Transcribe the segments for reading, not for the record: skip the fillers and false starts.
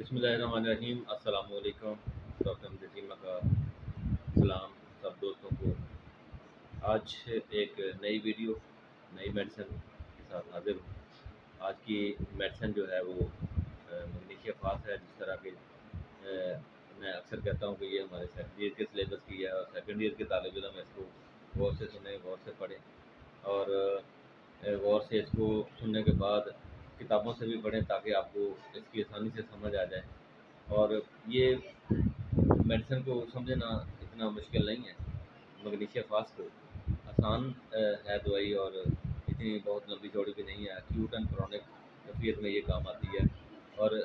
बिस्मिल्लाहिर्रहमानिर्रहीम। अस्सलाम वालेकुम। डॉक्टर नसीमा का सलाम सब दोस्तों को। आज एक नई वीडियो नई मेडिसिन के साथ हाजिर हूँ। आज की मेडिसिन जो है वो मैग्नीशिया फास्ट है। जिस तरह के मैं अक्सर कहता हूँ कि ये हमारे सेकेंड ईयर के सिलेबस की है और सेकेंड ईयर के तालिब इल्म इसको गौर से सुने, गौर से पढ़ें और गौर से इसको सुनने के बाद किताबों से भी पढ़ें ताकि आपको इसकी आसानी से समझ आ जाए। और ये मेडिसिन को समझना इतना मुश्किल नहीं है। मैग्नीशिया फास्ट को आसान है दवाई और इतनी बहुत लंबी चौड़ी भी नहीं है। एक्यूट एंड क्रॉनिक कैफियत में ये काम आती है और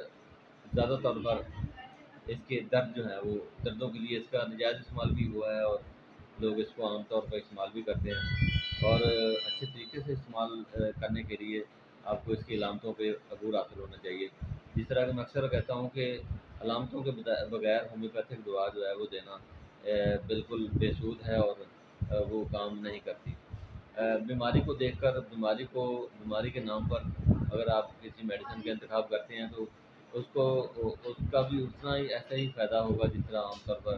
ज़्यादा तौर पर इसके दर्द जो है वो दर्दों के लिए इसका नजायज़ इस्तेमाल भी हुआ है और लोग इसको आमतौर पर इस्तेमाल भी करते हैं। और अच्छे तरीके से इस्तेमाल करने के लिए आपको इसकी अलामतों पे अबूर हासिल होना चाहिए। जिस तरह कि मैं अक्सर कहता हूँ कि अलामतों के बगैर होम्योपैथिक दवा जो है वो देना बिल्कुल बेसूद है और वो काम नहीं करती। बीमारी को देखकर बीमारी के नाम पर अगर आप किसी मेडिसिन का इंतखाब करते हैं तो उसको उसका भी उतना ही ऐसा ही फ़ायदा होगा जिस तरह आमतौर पर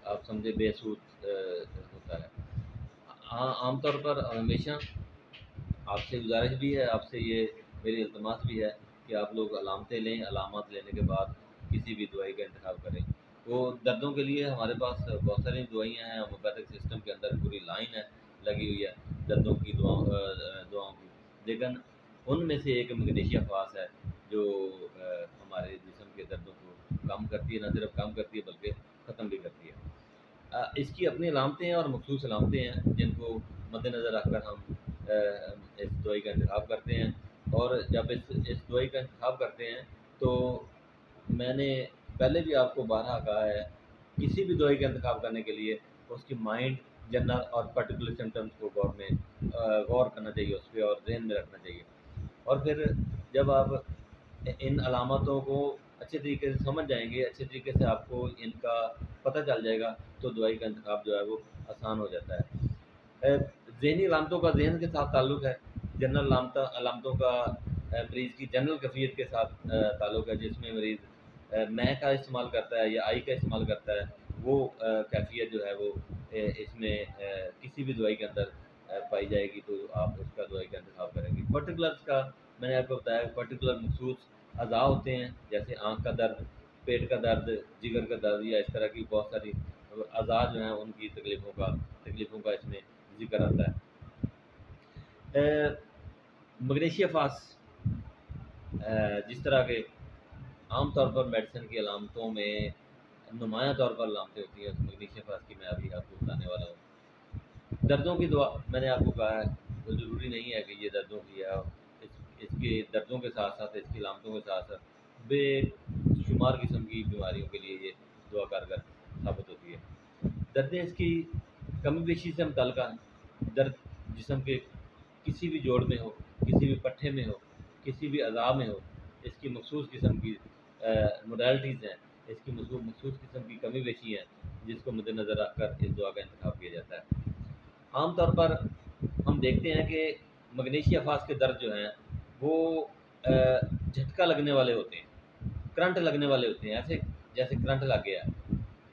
आप समझे बेसूद होता है। हाँ, आमतौर पर हमेशा आपसे गुजारिश भी है, आपसे ये मेरी इल्तमास भी है कि आप लोग अलामतें लें। अलामत लेने के बाद किसी भी दवाई का इंतखाब करें। तो दर्दों के लिए हमारे पास बहुत सारी दवाइयाँ हैं। होम्योपैथिक सिस्टम के अंदर पूरी लाइन है लगी हुई है दर्दों की दुआओं की। लेकिन उनमें से एक मैग्नीशिया फास्ट है जो हमारे जिस्म के दर्दों को कम करती है। न सिर्फ कम करती है बल्कि ख़त्म भी करती है। इसकी अपनी अलामतें हैं और मखसूस अलामतें हैं जिनको मद्देनज़र रखकर हम इस दवाई का इंतखाब करते हैं। और जब इस दवाई का इंतखाब करते हैं तो मैंने पहले भी आपको बारहा कहा है, किसी भी दवाई का इंतखाब करने के लिए उसकी माइंड, जनरल और पर्टिकुलर सिम्टम्स को गौर करना चाहिए, उस पर और ज़हन में रखना चाहिए। और फिर जब आप इन अलामतों को अच्छे तरीके से समझ जाएंगे, अच्छे तरीके से आपको इनका पता चल जाएगा, तो दवाई का इंतखाब जो है वो आसान हो जाता है। ज़हनी अलामतों का ज़हन के साथ ताल्लुक़ है। जनरल अलामतों का मरीज़ की जनरल कैफियत के साथ ताल्लुक़ है। जिसमें मरीज़ मैं का इस्तेमाल करता है या आई का इस्तेमाल करता है, वो कैफियत जो है वो इसमें किसी भी दवाई के अंदर पाई जाएगी तो आप उसका दवाई का इंतखाब करेंगे। पर्टिकुलर्स का मैंने आपको बताया, पर्टिकुलर मखसूस अज़ा होते हैं जैसे आँख का दर्द, पेट का दर्द, जिगर का दर्द या इस तरह की बहुत सारी अज़ा जो हैं उनकी तकलीफ़ों का इसमें ज़िक्र आता है। मैग्नीशिया फास्ट जिस तरह के आम तौर पर मेडिसिन की अलामतों में नुमायाँ तौर पर अलामतें होती हैं, तो मैग्नीशिया फास्ट की मैं अभी आपको बताने वाला हूँ। दर्दों की दवा मैंने आपको कहा है, तो ज़रूरी नहीं है कि ये दर्दों की है। इसके दर्दों के साथ साथ, इसकी अलामतों के साथ साथ बेशुमार किस्म की बीमारियों के लिए ये दवा कारगर साबित होती है। दर्दें इसकी कमी पेशी से मुतल्लिक़ हैं। दर्द जिस्म के किसी भी जोड़ में हो, किसी भी पट्ठे में हो, किसी भी अज़ा में हो, इसकी मखसूस किस्म की मोडालिटीज़ हैं, इसकी मखसूस किस्म की कमी पेशी हैं जिसको मद्देनज़र रख कर इस दवा का इंतखाब किया जाता है। आम तौर पर हम देखते हैं कि मैग्नीशिया फास्ट के दर्द जो हैं वो झटका लगने वाले होते हैं, करंट लगने वाले होते हैं, ऐसे जैसे करंट लग गया,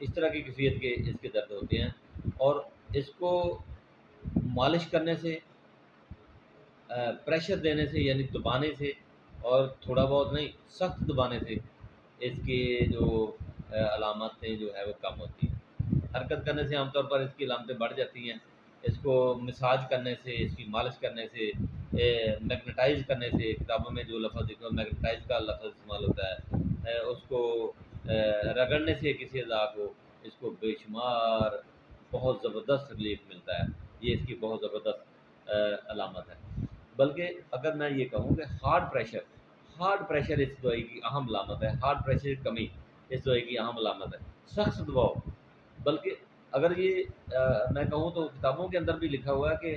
इस तरह की कैफियत के इसके दर्द होते हैं। और इसको मालिश करने से, प्रेशर देने से यानी दबाने से, और थोड़ा बहुत नहीं सख्त दबाने से इसकी जो अलामतें जो है वो कम होती हैं। हरकत करने से आमतौर पर इसकी अलामतें बढ़ जाती हैं। इसको मसाज करने से, इसकी मालिश करने से, मैग्नेटाइज करने से, किताबों में जो लफ्ज़ लिखा मैग्नेटाइज का लफ्ज़ इस्तेमाल होता है, उसको रगड़ने से किसी अज़ा को इसको बेशुमार बहुत ज़बरदस्त रिलीफ मिलता है। ये इसकी बहुत ज़बरदस्त अलामत है। बल्कि अगर मैं ये कहूँ कि हार्ट प्रेशर इस दवाई की अहम अलामत है। हार्ट प्रेशर की कमी इस दवाई की अहम अलामत है। सख्त दबाव, बल्कि अगर ये मैं कहूँ तो किताबों के अंदर भी लिखा हुआ है कि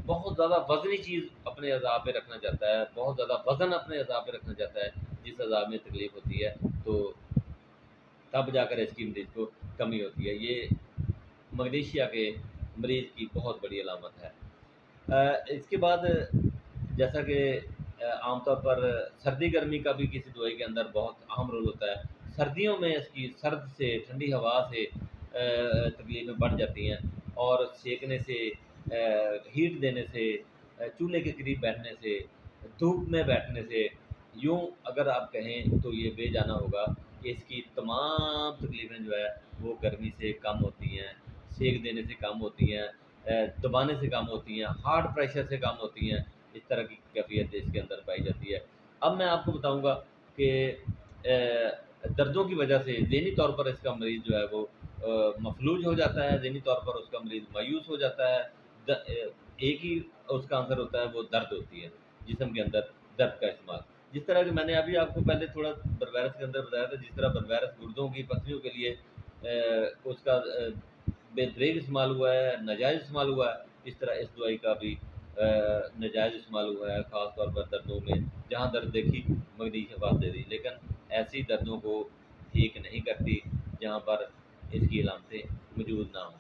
बहुत ज़्यादा वज़नी चीज़ अपने अज़ा पे रखना चाहता है, बहुत ज़्यादा वज़न अपने अज़ा पे रखना चाहता है जिस अज़ा में तकलीफ़ होती है, तो तब जाकर इसकी मरीज़ को कमी होती है। ये मैग्नीशिया के मरीज़ की बहुत बड़ी अलामत है। इसके बाद जैसा कि عام طور پر سردی گرمی کا بھی کسی دوائی کے اندر بہت اہم رول ہوتا ہے۔ سردیوں میں اس کی سرد سے ٹھنڈی ہوا سے تکلیفیں بڑھ جاتی ہیں، اور سیکنے سے، ہیٹ دینے سے، چولہے کے قریب بیٹھنے سے، دھوپ میں بیٹھنے سے، یوں اگر آپ کہیں تو یہ بے جانا ہوگا کہ اس کی تمام تکلیفیں جو ہے وہ گرمی سے کم ہوتی ہیں، سیک دینے سے کم ہوتی ہیں، دبانے سے کم ہوتی ہیں، ہارٹ پریشر سے کم ہوتی ہیں۔ اس طرح کی کیفیت اس کے اندر پائی جاتی ہے۔ اب میں آپ کو بتاؤں گا کہ دردوں کی وجہ سے ذہنی طور پر اس کا مریض جو ہے وہ مفلوج ہو جاتا ہے، ذہنی طور پر اس کا مریض مایوس ہو جاتا ہے۔ ایک ہی اس کا آنسر ہوتا ہے، وہ درد ہوتی ہے، جسم کے اندر درد کا استعمال۔ جس طرح کہ میں نے ابھی آپ کو پہلے تھوڑا برویرس کے اندر بتایا تھا، جس طرح برویرس گردوں کی پتھریوں کے لیے اس کا بے دریغ استعمال ہوا ہے، ناجائز استعمال ہوا ہے، اس طرح اس دوائی کا بھی ناجائز استعمال ہوا ہے، خاص طور پر دردوں میں جہاں درد دیکھی مگنی شفاف دے دی، لیکن ایسی دردوں کو ٹھیک نہیں کرتی جہاں پر اس کی علامتیں موجود نہ ہوں۔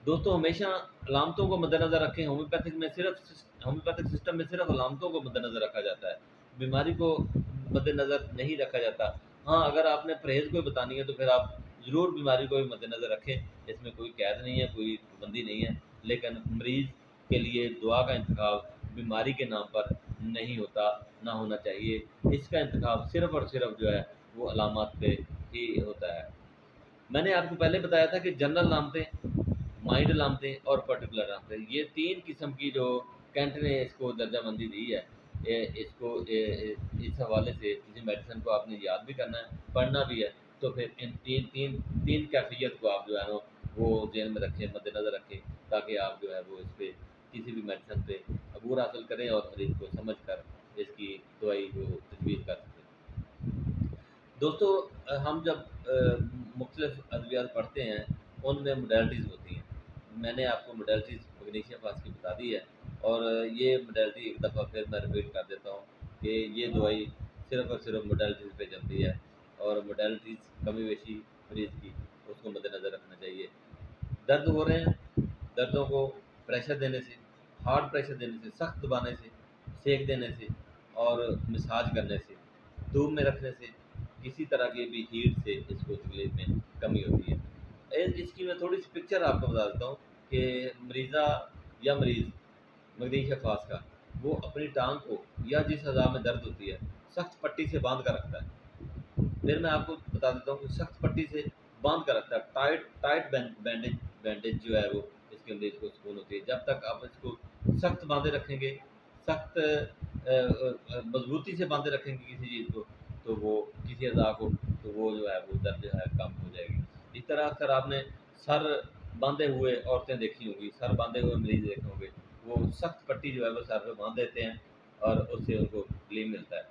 دوستوں ہمیشہ علامتوں کو مد نظر رکھیں۔ ہومیوپیتھک سسٹم میں صرف علامتوں کو مد نظر رکھا جاتا ہے، بیماری کو مد نظر نہیں رکھا جاتا۔ ہاں اگر آپ نے پرہیز کوئی بتانی ہے تو پھر آپ ضرور بیماری کو بھی مد نظر رکھیں، اس میں کوئی قید نہیں ہے، کوئی پابندی نہیں ہے، لیکن مریض کے لیے دعا کا انتخاب بیماری کے نام پر نہیں ہوتا، نہ ہونا چاہیے۔ اس کا انتخاب صرف اور صرف جو ہے وہ علامات پہ ہی ہوتا ہے۔ میں نے آپ کو پہلے بتایا تھا کہ جنرل علامتیں، مائلڈ علامتیں اور پرٹیکولر علامتیں، یہ تین قسم کی جو کینٹ نے اس کو درجہ بندی دی ہے، اس کو اس حوالے سے کسی میڈیسن کو آپ نے یاد بھی کرنا ہے، پڑھنا بھی ہے، تو پھر ان تین کیفیت کو آپ جو ہے نا وہ ذہن میں رکھیں، مد نظر رکھیں، تاکہ آپ جو ہے وہ اس پہ کسی بھی میڈیسن پہ عبور حاصل کریں اور مریض کو سمجھ کر اس کی دوائی کو تجویز کر سکیں۔ دوستو ہم جب مختلف ادویات پڑھتے ہیں ان میں موڈیلٹیز ہوتی ہیں۔ میں نے آپ کو موڈیلٹیز میگنیشیا فاس کی بتا دی ہے، اور یہ موڈیلٹی ایک دفعہ پھر میں ریپیٹ کر دیتا ہوں کہ یہ دوائی صرف اور صرف موڈیلٹیز پہ چلتی ہے، اور موڈیلٹیز کمی بیشی مریض کی اس کو مد نظر رکھنا چاہیے۔ درد ہو رہے ہیں، دردوں کو پریشر دینے سے، ہارڈ پریشر دینے سے، سخت دبانے سے، سیک دینے سے اور مساج کرنے سے، دھوپ میں رکھنے سے، کسی طرح کی بھی ہیٹ سے اس کو تکلیف میں کمی ہوتی ہے۔ اس کی میں تھوڑی سی پکچر آپ کو بتا دیتا ہوں کہ مریضہ یا مریض مگنیشیا فاس کا وہ اپنی ٹانگ کو یا جس اعضاء میں درد ہوتی ہے سخت پٹی سے باندھ کر رکھتا ہے۔ پھر میں آپ کو بتا دیتا ہوں کہ سخت پٹی سے باندھ کر رکھتا ہے، ٹائٹ بینڈیج جو ہے وہ اس کے مریض کو سکون ہوتی ہے۔ جب تک آپ اس کو سخت باندھے رکھیں گے، سخت مضبوطی سے باندھے رکھیں گے کسی چیز کو، تو وہ کسی اعضاء کو، تو وہ جو ہے وہ درد جو ہے کم ہو جائے گی۔ اس طرح اکثر آپ نے سر باندھے ہوئے عورتیں دیکھی ہوں گی، سر باندھے ہوئے مریض دیکھے ہوں گے، وہ سخت پٹی جو ہے وہ سر پہ باندھ دیتے ہیں اور اس سے ان کو ریلیف ملتا ہے۔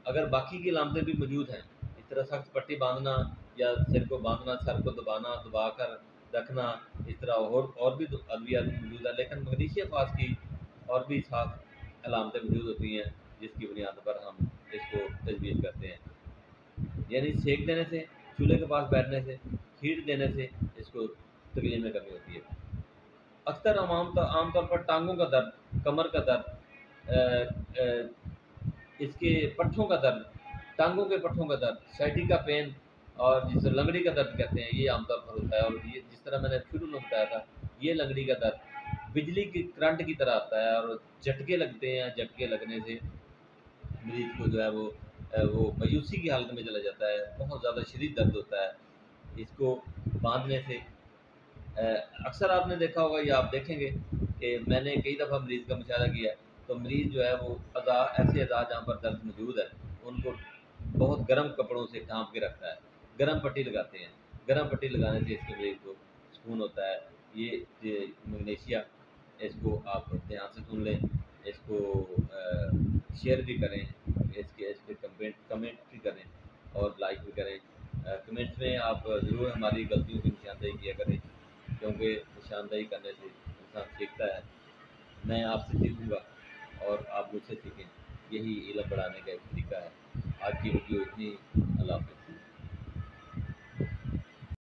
اگر باقی کی علامتیں بھی موجود ہیں، اس طرح سخت پٹی باندھنا یا سر کو باندھنا، سر کو دبا کر رکھنا، اس طرح اور بھی ادویات موجود ہیں، لیکن مگنیشیا فاس کی اور بھی ساتھ علامتیں موجود ہوتی ہیں جس کی بنیاد پر ہم اس کو تجویز کرتے ہیں۔ یعنی سیک دینے سے، چولہے کے پاس بیٹھنے سے، ہیٹ دینے سے اس کو تکلیف میں کمی ہوتی ہے۔ اکثر عام طور پر ٹانگوں کا درد، کمر کا درد، اس کے پٹھوں کا درد، ٹانگوں کے پٹھوں کا درد، سائٹیکا پین اور جسے لنگڑی کا درد کہتے ہیں، یہ عام طور پر ہوتا ہے۔ اور یہ جس طرح میں نے شروع میں بتایا تھا، یہ لنگڑی کا درد بجلی کی کرنٹ کی طرح آتا ہے اور جھٹکے لگتے ہیں، جھٹکے لگنے سے مریض کو جو ہے وہ مایوسی کی حالت میں چلا جاتا ہے، بہت زیادہ شدید درد ہوتا ہے۔ اس کو باندھنے سے اکثر آپ نے دیکھا ہوگا یا آپ دیکھیں گے کہ میں نے کئی دفعہ مریض کا مشاہدہ کیا ہے، تو مریض جو ہے وہ ایسے اعضاء جہاں پر درد موجود ہے ان کو بہت گرم کپڑوں سے ڈھانپ کے رکھتا ہے، گرم پٹی لگاتے ہیں۔ گرم پٹی لگانے سے اس کے مریض کو سکون ہوتا ہے۔ یہ مگنیشیا، اس کو آپ دھیان سے سن لیں، اس کو شیئر بھی کریں، اس پہ کمنٹ بھی کریں اور لائک بھی کریں۔ کمنٹس میں آپ ضرور ہماری غلطیوں کی نشاندہی کیا کریں، کیونکہ نشاندہی کرنے سے انسان سیکھتا ہے۔ میں آپ سے سیکھوں گا اور آپ مجھ سے سیکھیں، یہی علم بڑھانے کا ایک طریقہ ہے۔ آج کی ویڈیو اتنی، اللہ حافظ۔